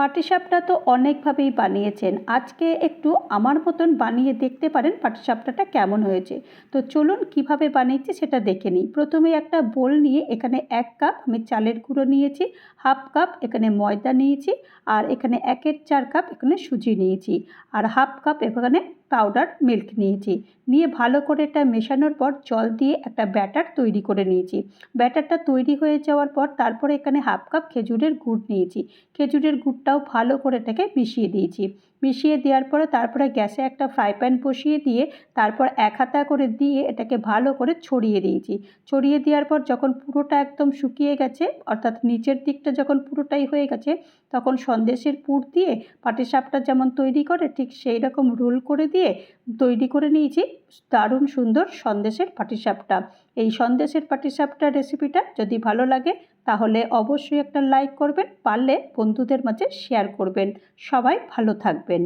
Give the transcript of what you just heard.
পাটিসাপটা তো অনেকভাবেই বানিয়েছেন। আজকে একটু আমার মতন বানিয়ে দেখতে পারেন পাটিসাপটাটা কেমন হয়েছে। তো চলুন কিভাবে বানিয়েছি সেটা দেখে নিই। প্রথমে একটা বোল নিয়ে এখানে 1 কাপ আমি চালের গুঁড়ো নিয়েছি, হাফ কাপ এখানে ময়দা নিয়েছি, আর এখানে 1-এর 4 কাপ এখানে সুজি নিয়েছি, আর হাফ কাপ এখানে পাউডার মিল্ক নিয়েছি। নিয়ে ভালো করে এটা মেশানোর পর জল দিয়ে একটা ব্যাটার তৈরি করে নিয়েছি। ব্যাটারটা তৈরি হয়ে যাওয়ার পর তারপরে এখানে হাফ কাপ খেজুরের গুড় নিয়েছি। খেজুরের গুড়টাও ভালো করে এটাকে মিশিয়ে দিয়েছি। মিশিয়ে দেওয়ার পরে তারপরে গ্যাসে একটা ফ্রাই প্যান বসিয়ে দিয়ে তারপর 1 হাতা করে দিয়ে এটাকে ভালো করে ছড়িয়ে দিয়েছি। ছড়িয়ে দেওয়ার পর যখন পুরোটা একদম শুকিয়ে গেছে, অর্থাৎ নিচের দিকটা যখন পুরোটাই হয়ে গেছে, তখন সন্দেশের পুর দিয়ে পাটিসাপটা যেমন তৈরি করে ঠিক সেই রকম রোল করে দিয়ে তৈরি করে নিয়েছি দারুণ সুন্দর সন্দেশের পাটিসাপটা। এই সন্দেশের পাটিসাপটার রেসিপিটা যদি ভালো লাগে তাহলে অবশ্যই একটা লাইক করবেন, পারলে বন্ধুদের মাঝে শেয়ার করবেন। সবাই ভালো থাকবেন।